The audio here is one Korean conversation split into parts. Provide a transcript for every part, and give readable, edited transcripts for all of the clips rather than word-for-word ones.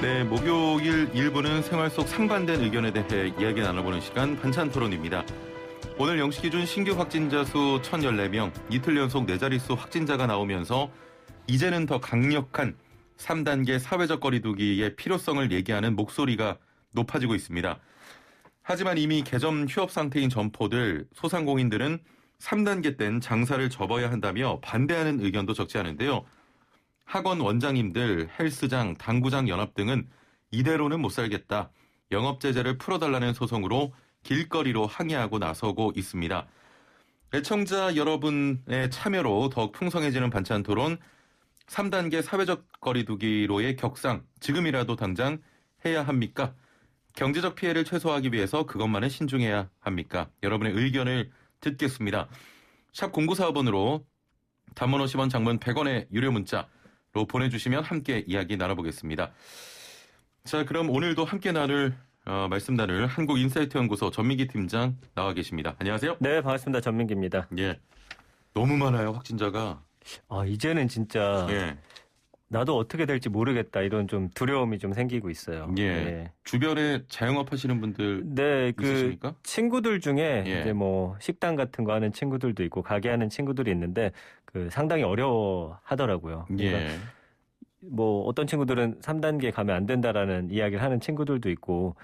네, 목요일 1부는 생활 속 상반된 의견에 대해 이야기 나눠보는 시간 반찬토론입니다. 오늘 0시 기준 신규 확진자 수 1,014명, 이틀 연속 4자릿수 확진자가 나오면서 이제는 더 강력한 3단계 사회적 거리두기의 필요성을 얘기하는 목소리가 높아지고 있습니다. 하지만 이미 개점 휴업 상태인 점포들, 소상공인들은 3단계 땐 장사를 접어야 한다며 반대하는 의견도 적지 않은데요. 학원 원장님들, 헬스장, 당구장 연합 등은 이대로는 못 살겠다. 영업 제재를 풀어달라는 소송으로 길거리로 항의하고 나서고 있습니다. 애청자 여러분의 참여로 더욱 풍성해지는 반찬 토론, 3단계 사회적 거리두기로의 격상, 지금이라도 당장 해야 합니까? 경제적 피해를 최소화하기 위해서 그것만은 신중해야 합니까? 여러분의 의견을 듣겠습니다. 샵 0945번으로 단문 50원, 장문 100원의 유료 문자로 보내주시면 함께 이야기 나눠보겠습니다. 자, 그럼 오늘도 함께 말씀 나눌 한국인사이트연구소 전민기 팀장 나와 계십니다. 안녕하세요. 네, 반갑습니다. 전민기입니다. 예, 너무 많아요, 확진자가. 이제는 진짜 예. 나도 어떻게 될지 모르겠다 이런 좀 두려움이 좀 생기고 있어요. 예. 네. 주변에 자영업 하시는 분들 네, 있으십니까? 친구들 중에 예. 이제 뭐 식당 같은 거 하는 친구들도 있고 가게 하는 친구들이 있는데 상당히 어려워하더라고요. 그러니까 예. 뭐 어떤 친구들은 3단계 가면 안 된다라는 이야기를 하는 친구들도 있고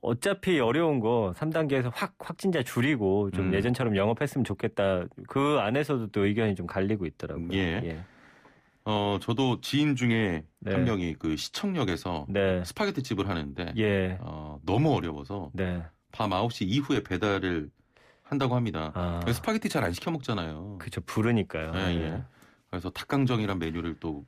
어차피 어려운 거 3단계에서 확진자 줄이고 좀 예전처럼 영업했으면 좋겠다. 그 안에서도 또 의견이 좀 갈리고 있더라고요. 예. 예. 저도 지인 중에 네. 한 명이 그 시청역에서 네. 스파게티 집을 하는데 예. 너무 어려워서 네. 밤 9시 이후에 배달을 한다고 합니다. 아. 스파게티 잘 안 시켜 먹잖아요. 그죠. 부르니까요. 예, 예. 예. 그래서 닭강정이란 메뉴를 또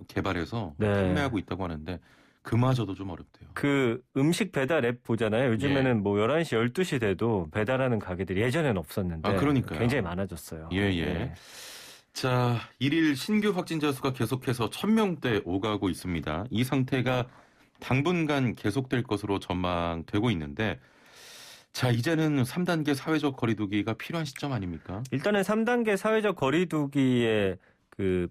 개발해서 네. 판매하고 있다고 하는데 그마저도 좀 어렵대요. 그 음식 배달 앱 보잖아요. 요즘에는 예. 뭐 11시, 12시 돼도 배달하는 가게들이 예전에는 없었는데 그러니까요. 굉장히 많아졌어요. 예, 예. 자, 1일 신규 확진자 수가 계속해서 1,000명대 오가고 있습니다. 이 상태가 당분간 계속될 것으로 전망되고 있는데, 자, 이제는 3단계 사회적 거리두기가 필요한 시점 아닙니까? 일단은 3단계 사회적 거리두기에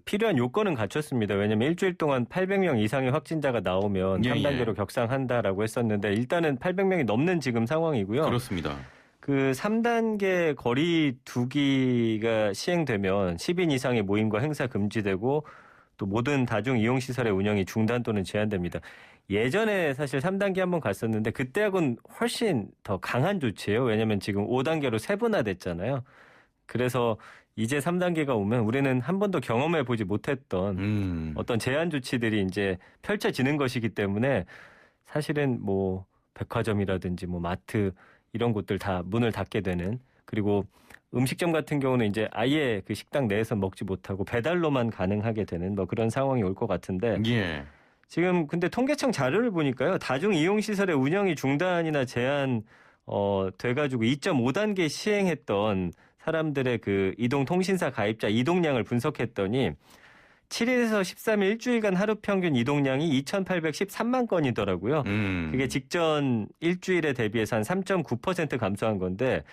필요한 요건은 갖췄습니다. 왜냐하면 일주일 동안 800명 이상의 확진자가 나오면 3단계로 격상한다라고 했었는데 일단은 800명이 넘는 지금 상황이고요. 그렇습니다. 3단계 거리두기가 시행되면 10인 이상의 모임과 행사 금지되고 또 모든 다중 이용시설의 운영이 중단 또는 제한됩니다. 예전에 사실 3단계 한번 갔었는데 그때하고는 훨씬 더 강한 조치예요. 왜냐하면 지금 5단계로 세분화됐잖아요. 그래서 이제 3단계가 오면 우리는 한 번도 경험해 보지 못했던 어떤 제한 조치들이 이제 펼쳐지는 것이기 때문에 사실은 뭐 백화점이라든지 뭐 마트 이런 곳들 다 문을 닫게 되는, 그리고 음식점 같은 경우는 이제 아예 그 식당 내에서 먹지 못하고 배달로만 가능하게 되는 뭐 그런 상황이 올 것 같은데 예. 지금 근데 통계청 자료를 보니까요. 다중 이용시설의 운영이 중단이나 제한 돼가지고 2.5단계 시행했던 사람들의 그 이동통신사 가입자 이동량을 분석했더니 7일에서 13일 일주일간 하루 평균 이동량이 2,813만 건이더라고요. 그게 직전 일주일에 대비해서 한 3.9% 감소한 건데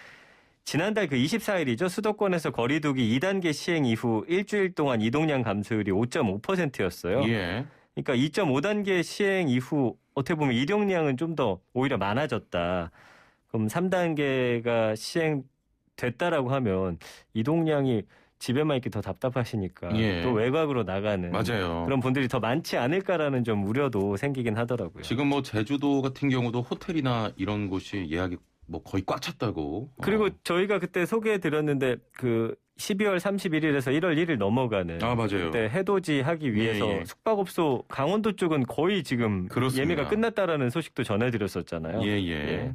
지난달 24일이죠. 수도권에서 거리두기 2단계 시행 이후 일주일 동안 이동량 감소율이 5.5%였어요. 예. 그러니까 2.5단계 시행 이후 어떻게 보면 이동량은 좀 더 오히려 많아졌다. 그럼 3단계가 시행됐다라고 하면 이동량이 집에만 있기 더 답답하시니까 또 외곽으로 나가는 맞아요. 그런 분들이 더 많지 않을까라는 좀 우려도 생기긴 하더라고요. 지금 뭐 제주도 같은 경우도 호텔이나 이런 곳이 예약이 뭐 거의 꽉 찼다고. 그리고 저희가 그때 소개해드렸는데 12월 31일에서 1월 1일 넘어가는 맞아요. 그때 해돋이 하기 위해서 숙박업소 강원도 쪽은 거의 지금 그렇습니다. 예매가 끝났다라는 소식도 전해드렸었잖아요. 예.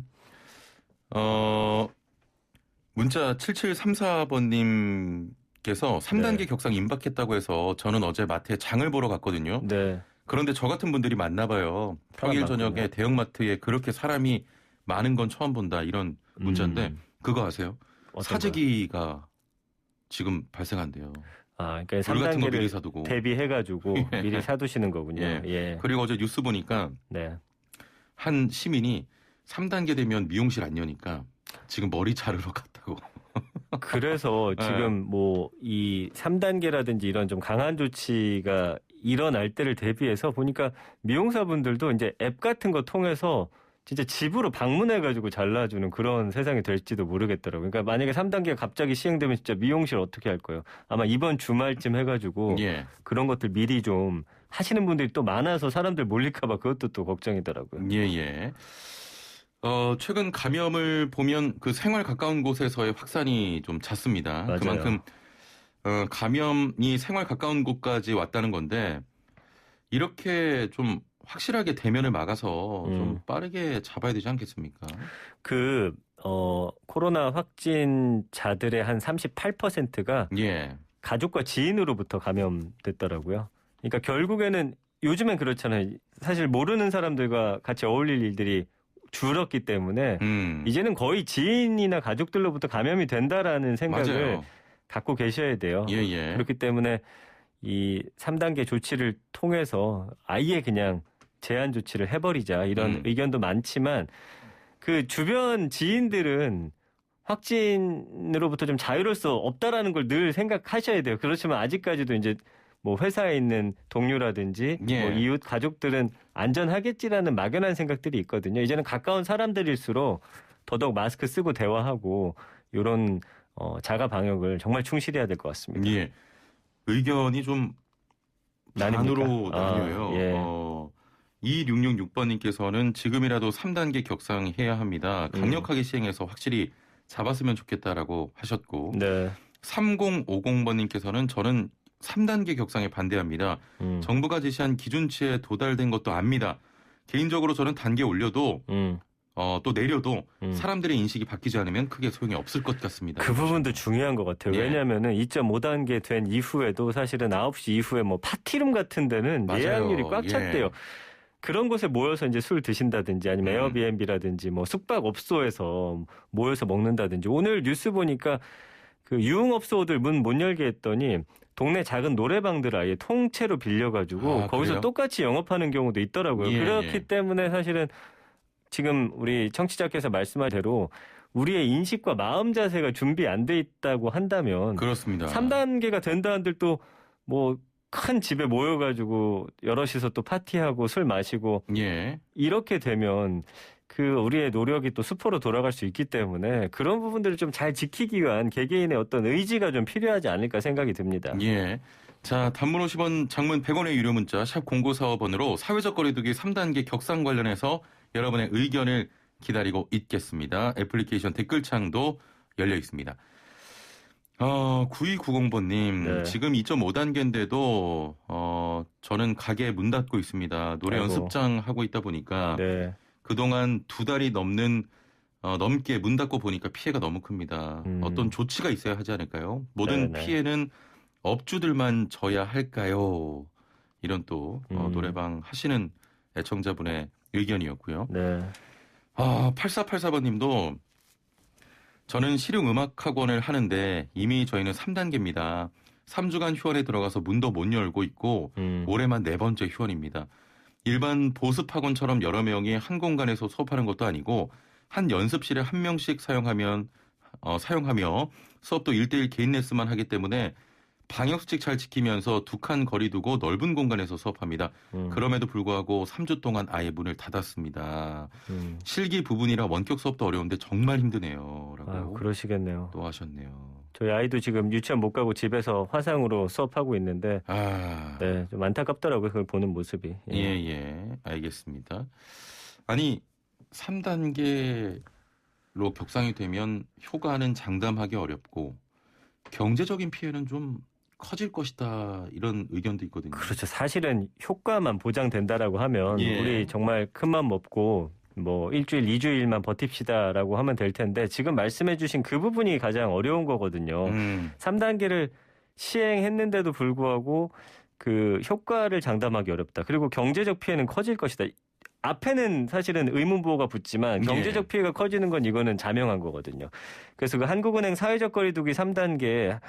문자 7734번님께서 3단계 격상 임박했다고 해서 저는 어제 마트에 장을 보러 갔거든요. 네. 그런데 저 같은 분들이 많나 봐요. 평일 저녁에 대형마트에 그렇게 사람이 많은 건 처음 본다 이런 문자인데 그거 아세요? 사재기가 지금 발생한대요. 그러니까 물 같은 거 미리 3단계를 사두고. 대비해가지고 미리 사두시는 거군요. 예. 그리고 어제 뉴스 보니까 한 시민이 3단계 되면 미용실 안 여니까 지금 머리 자르러 갔다고. 그래서 지금 뭐 이 3단계라든지 이런 좀 강한 조치가 일어날 때를 대비해서 보니까 미용사분들도 이제 앱 같은 거 통해서 진짜 집으로 방문해가지고 잘라주는 그런 세상이 될지도 모르겠더라고요. 그러니까 만약에 3단계가 갑자기 시행되면 진짜 미용실 어떻게 할 거예요? 아마 이번 주말쯤 해가지고 예. 그런 것들 미리 좀 하시는 분들이 또 많아서 사람들 몰릴까봐 그것도 또 걱정이더라고요. 예. 최근 감염을 보면 그 생활 가까운 곳에서의 확산이 좀 잦습니다. 맞아요. 그만큼 감염이 생활 가까운 곳까지 왔다는 건데 이렇게 좀 확실하게 대면을 막아서 좀 빠르게 잡아야 되지 않겠습니까? 코로나 확진자들의 한 38%가 예. 가족과 지인으로부터 감염됐더라고요. 그러니까 결국에는 요즘엔 그렇잖아요. 사실 모르는 사람들과 같이 어울릴 일들이 줄었기 때문에 이제는 거의 지인이나 가족들로부터 감염이 된다라는 생각을 맞아요. 갖고 계셔야 돼요. 예. 그렇기 때문에 이 3단계 조치를 통해서 아예 그냥 제한 조치를 해버리자 이런 의견도 많지만 그 주변 지인들은 확진으로부터 좀 자유로울 수 없다라는 걸 늘 생각하셔야 돼요. 그렇지만 아직까지도 이제 뭐 회사에 있는 동료라든지 예. 뭐 이웃 가족들은 안전하겠지라는 막연한 생각들이 있거든요. 이제는 가까운 사람들일수록 더더욱 마스크 쓰고 대화하고 이런 자가 방역을 정말 충실해야 될 것 같습니다. 예. 의견이 좀 반으로 나뉩니까? 나뉘어요. 예. 2666번님께서는 지금이라도 3단계 격상해야 합니다. 강력하게 시행해서 확실히 잡았으면 좋겠다라고 하셨고 네. 3050번님께서는 저는 3단계 격상에 반대합니다. 정부가 제시한 기준치에 도달된 것도 압니다. 개인적으로 저는 단계 올려도 또 내려도 사람들의 인식이 바뀌지 않으면 크게 소용이 없을 것 같습니다. 그 부분도 중요한 것 같아요. 예. 왜냐하면은 2.5단계 된 이후에도 사실은 9시 이후에 뭐 파티룸 같은 데는 맞아요. 예약률이 꽉 예. 찼대요. 그런 곳에 모여서 이제 술 드신다든지 아니면 에어비앤비라든지 뭐 숙박업소에서 모여서 먹는다든지 오늘 뉴스 보니까 그 유흥업소들 문 못 열게 했더니 동네 작은 노래방들 아예 통째로 빌려가지고 거기서 그래요? 똑같이 영업하는 경우도 있더라고요. 예, 그렇기 예. 때문에 사실은 지금 우리 청취자께서 말씀한 대로 우리의 인식과 마음 자세가 준비 안 돼 있다고 한다면 그렇습니다. 3단계가 된다 한들 또 뭐 큰 집에 모여가지고 여럿이서 또 파티하고 술 마시고 예. 이렇게 되면 그 우리의 노력이 또 수포로 돌아갈 수 있기 때문에 그런 부분들을 좀 잘 지키기 위한 개개인의 어떤 의지가 좀 필요하지 않을까 생각이 듭니다. 예. 자, 단문 50원, 장문 100원의 유료 문자 샵 0945번으로 사회적 거리두기 3단계 격상 관련해서 여러분의 의견을 기다리고 있겠습니다. 애플리케이션 댓글창도 열려 있습니다. 9290번님, 네. 지금 2.5단계인데도 저는 가게 문 닫고 있습니다. 노래 아이고. 연습장 하고 있다 보니까 네. 그동안 2달이 넘게 문 닫고 보니까 피해가 너무 큽니다. 어떤 조치가 있어야 하지 않을까요? 모든 네네. 피해는 업주들만 져야 할까요? 이런 또 노래방 하시는 애청자분의 의견이었고요. 네. 8484번님도 저는 실용음악학원을 하는데 이미 저희는 3단계입니다. 3주간 휴원에 들어가서 문도 못 열고 있고 올해만 4번째 휴원입니다. 일반 보습학원처럼 여러 명이 한 공간에서 수업하는 것도 아니고 한 연습실에 한 명씩 사용하며 수업도 1대1 개인 레슨만 하기 때문에 방역수칙 잘 지키면서 2칸 거리 두고 넓은 공간에서 수업합니다. 그럼에도 불구하고 3주 동안 아예 문을 닫았습니다. 실기 부분이라 원격 수업도 어려운데 정말 힘드네요. 라고 그러시겠네요. 또 하셨네요. 저희 아이도 지금 유치원 못 가고 집에서 화상으로 수업하고 있는데 네, 좀 안타깝더라고요. 그걸 보는 모습이. 예, 알겠습니다. 아니 3단계로 격상이 되면 효과는 장담하기 어렵고 경제적인 피해는 좀 커질 것이다 이런 의견도 있거든요. 그렇죠. 사실은 효과만 보장된다라고 하면 예. 우리 정말 큰맘 먹고 뭐 일주일, 2주일만 버팁시다라고 하면 될 텐데 지금 말씀해 주신 그 부분이 가장 어려운 거거든요. 3단계를 시행했는데도 불구하고 그 효과를 장담하기 어렵다. 그리고 경제적 피해는 커질 것이다. 앞에는 사실은 의문부호가 붙지만 경제적 피해가 커지는 건 이거는 자명한 거거든요. 그래서 그 한국은행 사회적 거리두기 3단계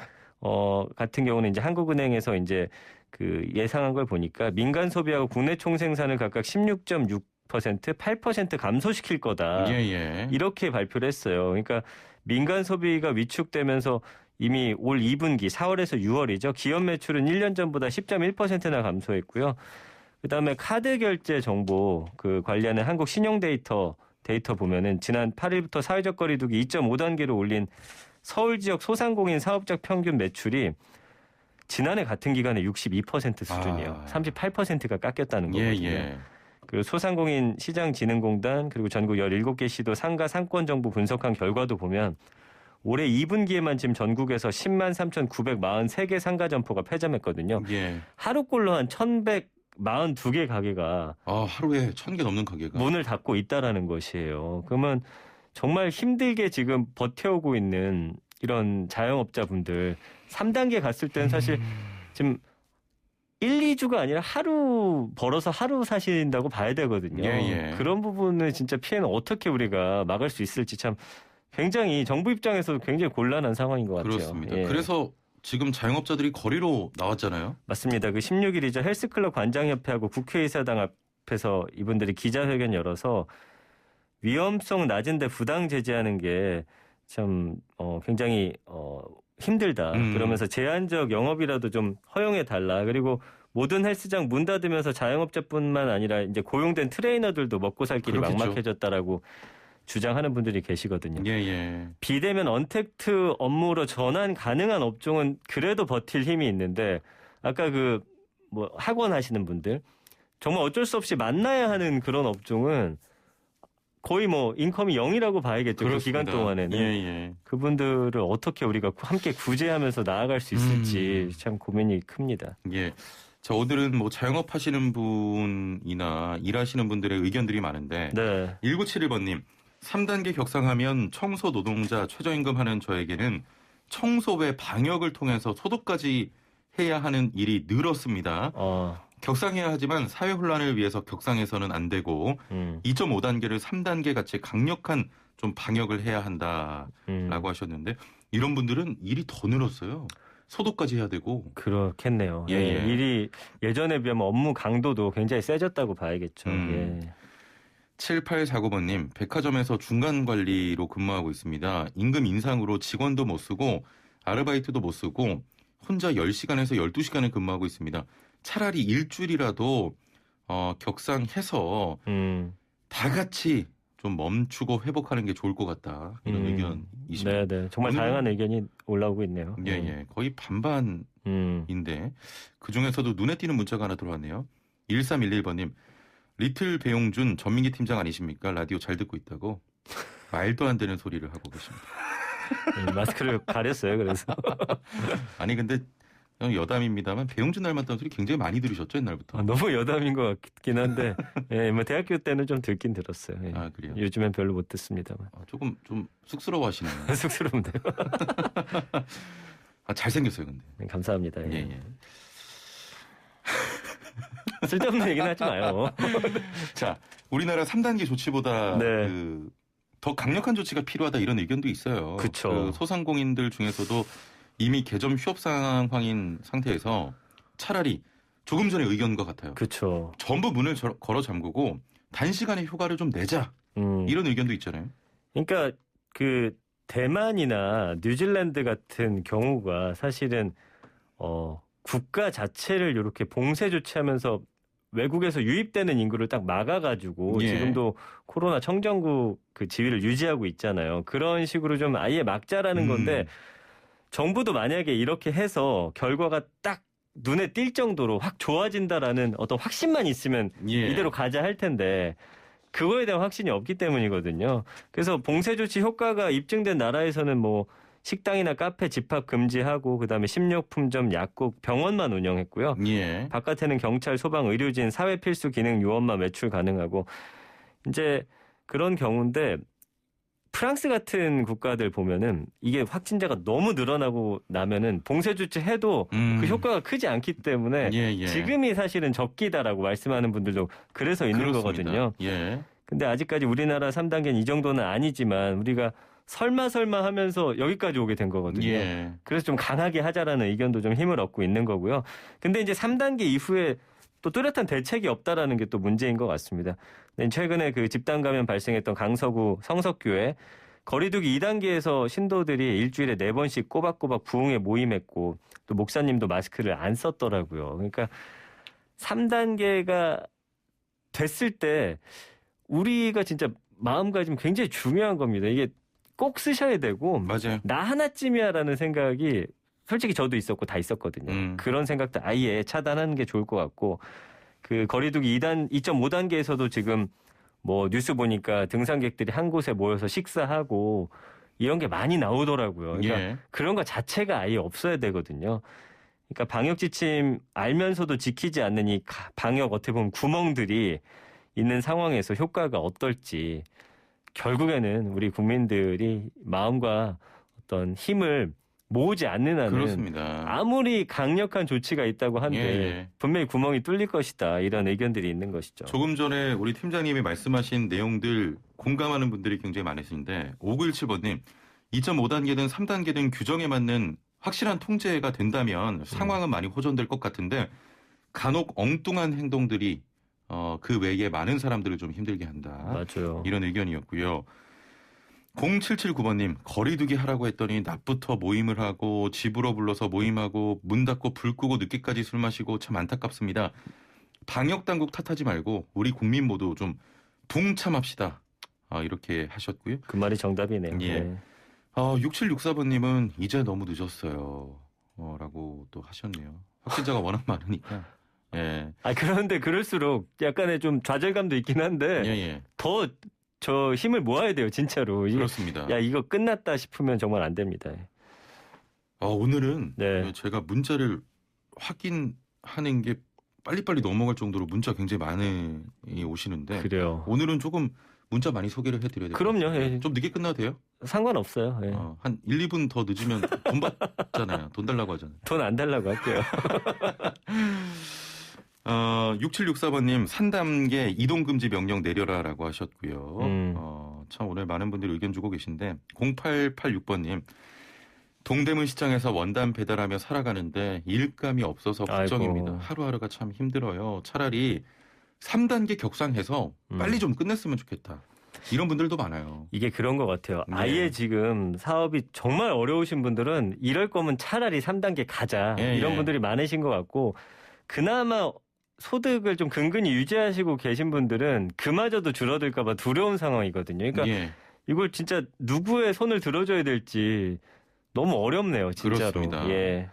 같은 경우는 이제 한국은행에서 이제 그 예상한 걸 보니까 민간 소비하고 국내 총생산을 각각 16.6%, 8% 감소시킬 거다. 예. 이렇게 발표를 했어요. 그러니까 민간 소비가 위축되면서 이미 올 2분기 4월에서 6월이죠. 기업 매출은 1년 전보다 10.1%나 감소했고요. 그다음에 카드 결제 정보 그 관리하는 한국 신용 데이터 보면은 지난 8일부터 사회적 거리두기 2.5단계로 올린 서울 지역 소상공인 사업적 평균 매출이 지난해 같은 기간에 62% 수준이에요. 38%가 깎였다는 거거든요. 예. 그 소상공인 시장진흥공단 그리고 전국 17개 시도 상가 상권 정보 분석한 결과도 보면 올해 2분기에만 지금 전국에서 10만 3,943개 상가 점포가 폐점했거든요. 예. 하루꼴로 한 1,142개 가게가 하루에 1,000개 넘는 가게가 문을 닫고 있다라는 것이에요. 그러면 정말 힘들게 지금 버텨오고 있는 이런 자영업자분들 3단계 갔을 때는 사실 지금 1, 2주가 아니라 하루 벌어서 하루 사신다고 봐야 되거든요. 예. 그런 부분은 진짜 피해는 어떻게 우리가 막을 수 있을지 참 굉장히 정부 입장에서도 굉장히 곤란한 상황인 것 같아요. 그렇습니다. 예. 그래서 지금 자영업자들이 거리로 나왔잖아요. 맞습니다. 그 16일이죠. 헬스클럽 관장협회하고 국회의사당 앞에서 이분들이 기자회견 열어서 위험성 낮은데 부당 제재하는 게 참 굉장히 힘들다. 그러면서 제한적 영업이라도 좀 허용해 달라. 그리고 모든 헬스장 문 닫으면서 자영업자뿐만 아니라 이제 고용된 트레이너들도 먹고 살 길이 그렇겠죠. 막막해졌다라고 주장하는 분들이 계시거든요. 예. 비대면 언택트 업무로 전환 가능한 업종은 그래도 버틸 힘이 있는데 아까 그 뭐 학원 하시는 분들 정말 어쩔 수 없이 만나야 하는 그런 업종은 거의 뭐 인컴이 0이라고 봐야겠죠. 그 기간 동안에는. 예. 그분들을 어떻게 우리가 함께 구제하면서 나아갈 수 있을지 참 고민이 큽니다. 예. 자, 오늘은 뭐 자영업 하시는 분이나 일하시는 분들의 의견들이 많은데 네. 1971번님 3단계 격상하면 청소 노동자 최저임금 하는 저에게는 청소 외 방역을 통해서 소독까지 해야 하는 일이 늘었습니다. 격상해야 하지만 사회 혼란을 위해서 격상해서는 안 되고 2.5단계를 3단계 같이 강력한 좀 방역을 해야 한다라고 하셨는데 이런 분들은 일이 더 늘었어요. 소독까지 해야 되고. 그렇겠네요. 예. 일이 예전에 비하면 업무 강도도 굉장히 세졌다고 봐야겠죠. 예. 7849번님, 백화점에서 중간 관리로 근무하고 있습니다. 임금 인상으로 직원도 못 쓰고 아르바이트도 못 쓰고 혼자 10시간에서 12시간을 근무하고 있습니다. 차라리 일주일이라도 격상해서 다 같이 좀 멈추고 회복하는 게 좋을 것 같다. 이런 의견이십니다. 네. 정말 다양한 의견이 올라오고 있네요. 예. 거의 반반인데 그중에서도 눈에 띄는 문자가 하나 들어왔네요. 1311번님. 리틀 배용준 전민기 팀장 아니십니까? 라디오 잘 듣고 있다고 말도 안 되는 소리를 하고 계십니다. 마스크를 가렸어요. 그래서. 아니 근데 여담입니다만 배용준 닮았다는 소리 굉장히 많이 들으셨죠 옛날부터. 너무 여담인 것 같긴 한데 뭐 대학교 때는 좀 듣긴 들었어요. 예. 그래요? 요즘엔 별로 못 듣습니다만. 조금 좀 쑥스러워하시네요. 쑥스러운데요. 잘생겼어요 근데. 감사합니다. 예. 쓸데없는 얘기는 하지 마요. 자, 우리나라 3단계 조치보다 더 강력한 조치가 필요하다 이런 의견도 있어요. 그렇죠. 그 소상공인들 중에서도 이미 개점 휴업 상황인 상태에서 차라리 조금 전에 의견과 같아요. 그렇죠. 전부 문을 걸어 잠그고 단시간에 휴가를 좀 내자 이런 의견도 있잖아요. 그러니까 그 대만이나 뉴질랜드 같은 경우가 사실은 국가 자체를 이렇게 봉쇄 조치하면서 외국에서 유입되는 인구를 딱 막아가지고 지금도 코로나 청정국 그 지위를 유지하고 있잖아요. 그런 식으로 좀 아예 막자라는 건데 정부도 만약에 이렇게 해서 결과가 딱 눈에 띌 정도로 확 좋아진다라는 어떤 확신만 있으면 이대로 가자 할 텐데 그거에 대한 확신이 없기 때문이거든요. 그래서 봉쇄 조치 효과가 입증된 나라에서는 뭐 식당이나 카페 집합 금지하고 그다음에 식료품점, 약국, 병원만 운영했고요. 바깥에는 경찰, 소방, 의료진, 사회 필수 기능 요원만 외출 가능하고 이제 그런 경우인데 프랑스 같은 국가들 보면은 이게 확진자가 너무 늘어나고 나면은 봉쇄 조치 해도 그 효과가 크지 않기 때문에 지금이 사실은 적기다라고 말씀하는 분들도 그래서 있는 거거든요. 근데 아직까지 우리나라 3단계는 이 정도는 아니지만 우리가 설마 하면서 여기까지 오게 된 거거든요. 그래서 좀 강하게 하자라는 의견도 좀 힘을 얻고 있는 거고요. 근데 이제 3단계 이후에 또 뚜렷한 대책이 없다라는 게 또 문제인 것 같습니다. 최근에 그 집단 감염 발생했던 강서구 성석교회 거리두기 2단계에서 신도들이 일주일에 4번씩 꼬박꼬박 부흥회 모임했고 또 목사님도 마스크를 안 썼더라고요. 그러니까 3단계가 됐을 때 우리가 진짜 마음가짐 굉장히 중요한 겁니다. 이게 꼭 쓰셔야 되고 맞아요. 나 하나쯤이야라는 생각이 솔직히 저도 있었고 다 있었거든요. 그런 생각도 아예 차단하는 게 좋을 것 같고 그 거리두기 2.5단계에서도 지금 뭐 뉴스 보니까 등산객들이 한 곳에 모여서 식사하고 이런 게 많이 나오더라고요. 그러니까 예. 그런 거 자체가 아예 없어야 되거든요. 그러니까 방역 지침 알면서도 지키지 않는 이 방역 어떻게 보면 구멍들이 있는 상황에서 효과가 어떨지 결국에는 우리 국민들이 마음과 어떤 힘을 모으지 않는 한은 그렇습니다. 아무리 강력한 조치가 있다고 한데 예. 분명히 구멍이 뚫릴 것이다 이런 의견들이 있는 것이죠. 조금 전에 우리 팀장님이 말씀하신 내용들 공감하는 분들이 굉장히 많으신데 5917번님 2.5단계든 3단계든 규정에 맞는 확실한 통제가 된다면 상황은 많이 호전될 것 같은데 간혹 엉뚱한 행동들이 그 외에 많은 사람들을 좀 힘들게 한다. 맞아요. 이런 의견이었고요. 0779번님 거리두기 하라고 했더니 낮부터 모임을 하고 집으로 불러서 모임하고 문 닫고 불 끄고 늦게까지 술 마시고 참 안타깝습니다. 방역당국 탓하지 말고 우리 국민 모두 좀 동참합시다. 이렇게 하셨고요. 그 말이 정답이네요. 예. 네. 6764번님은 이제 너무 늦었어요. 라고 또 하셨네요. 확진자가 워낙 많으니까. 예. 그런데 그럴수록 약간의 좀 좌절감도 있긴 한데 예. 더 저 힘을 모아야 돼요, 진짜로. 그렇습니다. 야, 이거 끝났다 싶으면 정말 안 됩니다. 오늘은 네. 제가 문자를 확인하는 게 빨리빨리 넘어갈 정도로 문자 굉장히 많이 오시는데 그래요. 오늘은 조금 문자 많이 소개를 해드려야 돼요. 그럼요. 예. 좀 늦게 끝나도 돼요? 상관없어요. 예. 한 1, 2분 더 늦으면 돈 받잖아요. 돈 달라고 하잖아요. 돈 안 달라고 할게요. 6764번님 3단계 이동금지 명령 내려라라고 하셨고요. 참 오늘 많은 분들이 의견 주고 계신데 0886번님 동대문 시장에서 원단 배달하며 살아가는데 일감이 없어서 걱정입니다. 아이고. 하루하루가 참 힘들어요. 차라리 3단계 격상해서 빨리 좀 끝냈으면 좋겠다. 이런 분들도 많아요. 이게 그런 것 같아요. 네. 아예 지금 사업이 정말 어려우신 분들은 이럴 거면 차라리 3단계 가자. 이런 분들이 많으신 것 같고 그나마 소득을 좀 근근히 유지하시고 계신 분들은 그마저도 줄어들까 봐 두려운 상황이거든요. 그러니까 이걸 진짜 누구의 손을 들어줘야 될지 너무 어렵네요. 진짜로. 그렇습니다. 예.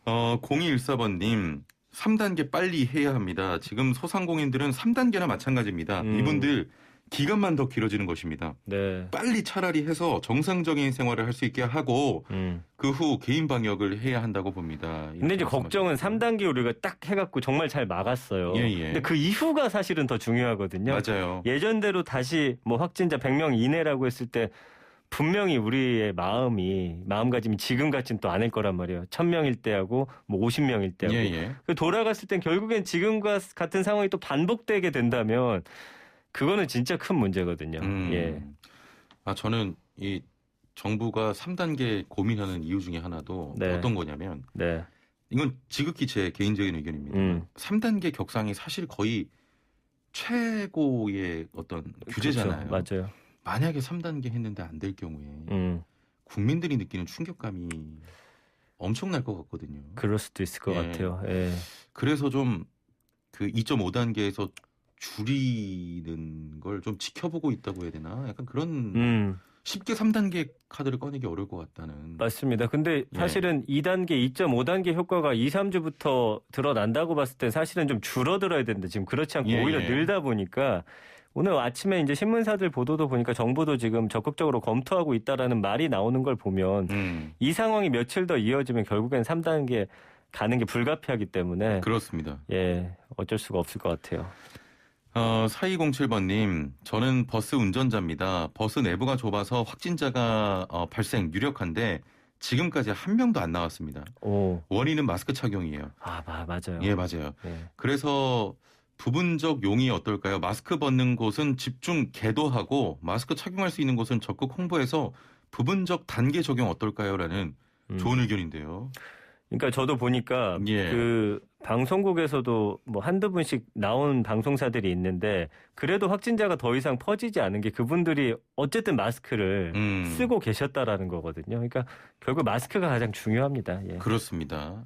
0214번님 3단계 빨리 해야 합니다. 지금 소상공인들은 3단계나 마찬가지입니다. 이분들 기간만 더 길어지는 것입니다. 네. 빨리 차라리 해서 정상적인 생활을 할 수 있게 하고 그 후 개인 방역을 해야 한다고 봅니다. 근데 이제 걱정은 말씀하셨습니다. 3단계 우리가 딱 해갖고 정말 잘 막았어요. 근데 그 이후가 사실은 더 중요하거든요. 맞아요. 예전대로 다시 뭐 확진자 100명 이내라고 했을 때 분명히 우리의 마음가짐이 지금 같진 또 않을 거란 말이에요. 1000명일 때하고 뭐 50명일 때하고. 그 돌아갔을 땐 결국엔 지금과 같은 상황이 또 반복되게 된다면 그거는 진짜 큰 문제거든요. 예. 저는 이 정부가 3단계 고민하는 이유 중에 하나도 어떤 거냐면 이건 지극히 제 개인적인 의견입니다. 3단계 격상이 사실 거의 최고의 어떤 규제잖아요. 그렇죠. 맞아요. 만약에 3단계 했는데 안 될 경우에 국민들이 느끼는 충격감이 엄청날 것 같거든요. 그럴 수도 있을 것 같아요. 예. 그래서 좀 그 2.5단계에서 줄이는 걸 좀 지켜보고 있다고 해야 되나? 약간 그런 쉽게 3단계 카드를 꺼내기 어려울 것 같다는. 맞습니다. 근데 사실은 2단계, 2.5단계 효과가 2, 3주부터 드러난다고 봤을 때 사실은 좀 줄어들어야 되는데 지금 그렇지 않고 오히려 늘다 보니까 오늘 아침에 이제 신문사들 보도도 보니까 정부도 지금 적극적으로 검토하고 있다라는 말이 나오는 걸 보면 이 상황이 며칠 더 이어지면 결국엔 3단계 가는 게 불가피하기 때문에 그렇습니다. 예, 어쩔 수가 없을 것 같아요. 4207번님, 저는 버스 운전자입니다. 버스 내부가 좁아서 확진자가 발생 유력한데 지금까지 한 명도 안 나왔습니다. 원인은 마스크 착용이에요. 맞아요. 예, 맞아요. 그래서 부분적 용이 어떨까요? 마스크 벗는 곳은 집중 계도하고 마스크 착용할 수 있는 곳은 적극 홍보해서 부분적 단계 적용 어떨까요? 라는 좋은 의견인데요. 그러니까 저도 보니까 예. 그 방송국에서도 뭐 한두 분씩 나온 방송사들이 있는데 그래도 확진자가 더 이상 퍼지지 않은 게 그분들이 어쨌든 마스크를 쓰고 계셨다라는 거거든요. 그러니까 결국 마스크가 가장 중요합니다. 예. 그렇습니다.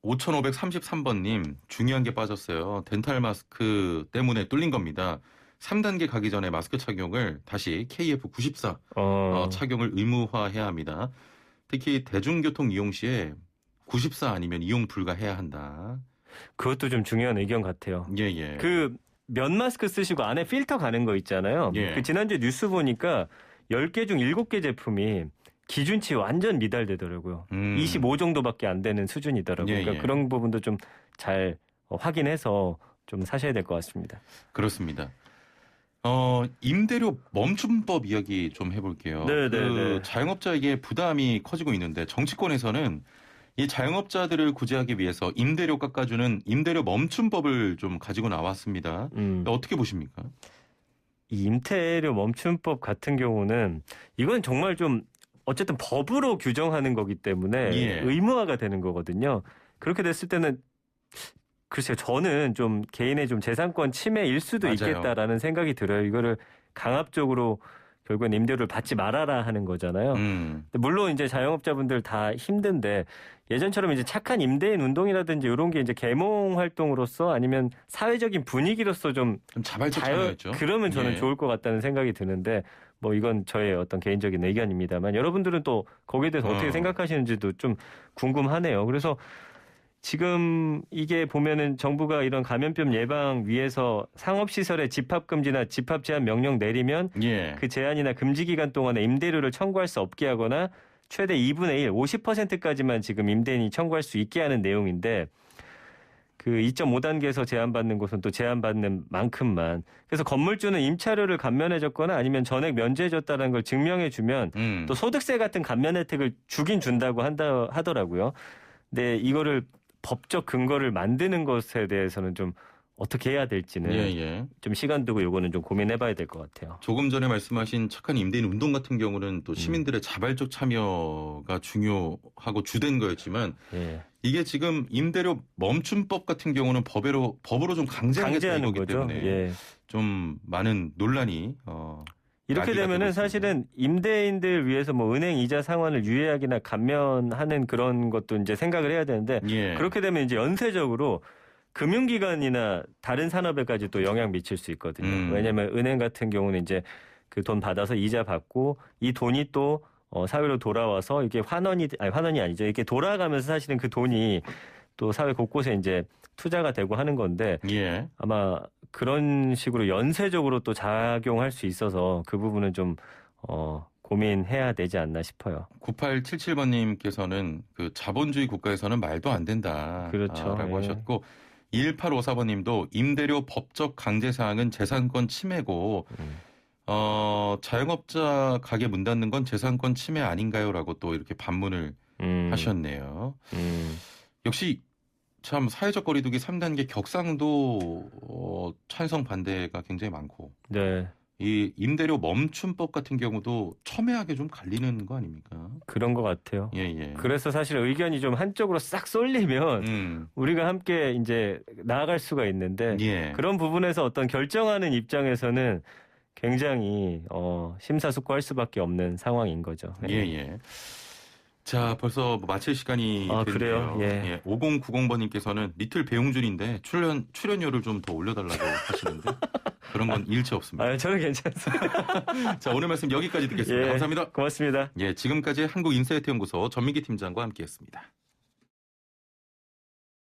5533번님 중요한 게 빠졌어요. 덴탈 마스크 때문에 뚫린 겁니다. 3단계 가기 전에 마스크 착용을 다시 KF94 착용을 의무화해야 합니다. 특히 대중교통 이용 시에 94 아니면 이용 불가해야 한다. 그것도 좀 중요한 의견 같아요. 예. 그 면 마스크 쓰시고 안에 필터 가는 거 있잖아요. 예. 그 지난주에 뉴스 보니까 10개 중 7개 제품이 기준치 완전 미달되더라고요. 25 정도밖에 안 되는 수준이더라고요. 예, 그러니까 예. 그런 부분도 좀 잘 확인해서 좀 사셔야 될 것 같습니다. 그렇습니다. 임대료 멈춤법 이야기 좀 해볼게요. 네. 자영업자에게 부담이 커지고 있는데 정치권에서는 이 자영업자들을 구제하기 위해서 임대료 깎아주는 임대료 멈춤법을 좀 가지고 나왔습니다. 어떻게 보십니까? 이 임대료 멈춤법 같은 경우는 이건 정말 좀 어쨌든 법으로 규정하는 거기 때문에 예. 의무화가 되는 거거든요. 그렇게 됐을 때는 글쎄요, 저는 좀 개인의 좀 재산권 침해일 수도 맞아요. 있겠다라는 생각이 들어요. 이거를 강압적으로 결국엔 임대료를 받지 말아라 하는 거잖아요. 물론 이제 자영업자분들 다 힘든데 예전처럼 이제 착한 임대인 운동이라든지 이런 게 이제 계몽 활동으로서 아니면 사회적인 분위기로서 좀 자발적 참여였죠. 그러면 저는 예. 좋을 것 같다는 생각이 드는데 뭐 이건 저의 어떤 개인적인 의견입니다만 여러분들은 또 거기에 대해서 어떻게 생각하시는지도 좀 궁금하네요. 그래서 지금 이게 보면은 정부가 이런 감염병 예방 위해서 상업시설의 집합금지나 집합 제한 명령 내리면 예. 그 제한이나 금지 기간 동안에 임대료를 청구할 수 없게 하거나 최대 2분의 1, 50%까지만 지금 임대인이 청구할 수 있게 하는 내용인데 그 2.5단계에서 제한받는 곳은 또 제한받는 만큼만. 그래서 건물주는 임차료를 감면해줬거나 아니면 전액 면제해줬다는 걸 증명해주면 또 소득세 같은 감면 혜택을 주긴 준다고 하더라고요. 근데 이거를 법적 근거를 만드는 것에 대해서는 좀 어떻게 해야 될지는 좀 시간 두고 요거는 좀 고민해봐야 될 것 같아요. 조금 전에 말씀하신 착한 임대인 운동 같은 경우는 또 시민들의 자발적 참여가 중요하고 주된 거였지만 예. 이게 지금 임대료 멈춤법 같은 경우는 법으로 좀 강제하는 거기 거죠. 때문에 예. 좀 많은 논란이 이렇게 야기가 되면은 되고 사실은 임대인들 위해서 뭐 은행 이자 상환을 유예하기나 감면하는 그런 것도 이제 생각을 해야 되는데 예. 그렇게 되면 이제 연쇄적으로 금융기관이나 다른 산업에까지 또 영향 미칠 수 있거든요. 왜냐하면 은행 같은 경우는 이제 그 돈 받아서 이자 받고 이 돈이 또 사회로 돌아와서 이게 환원이 아니죠. 이렇게 돌아가면서 사실은 그 돈이 또 사회 곳곳에 이제 투자가 되고 하는 건데 예. 아마 그런 식으로 연쇄적으로 또 작용할 수 있어서 그 부분은 좀 고민해야 되지 않나 싶어요. 9877번님께서는 그 자본주의 국가에서는 말도 안 된다. 그렇죠. 라고 예. 하셨고 1854번님도 임대료 법적 강제 사항은 재산권 침해고 자영업자 가게 문 닫는 건 재산권 침해 아닌가요?라고 또 이렇게 반문을 하셨네요. 역시 참 사회적 거리두기 3단계 격상도 찬성 반대가 굉장히 많고 네. 이 임대료 멈춤법 같은 경우도 첨예하게 좀 갈리는 거 아닙니까? 그런 것 같아요. 예. 그래서 사실 의견이 좀 한쪽으로 싹 쏠리면 우리가 함께 이제 나아갈 수가 있는데 예. 그런 부분에서 어떤 결정하는 입장에서는 굉장히 심사숙고할 수밖에 없는 상황인 거죠. 예. 자, 벌써 마칠 시간이 됐네요. 그래요? 예. 5090번님께서는 리틀 배용준인데 출연료를 좀 더 올려달라고 하시는데 그런 건 일체 없습니다. 저는 괜찮습니다. 자, 오늘 말씀 여기까지 듣겠습니다. 예, 감사합니다. 고맙습니다. 예, 지금까지 한국인사이트연구소 전민기 팀장과 함께했습니다.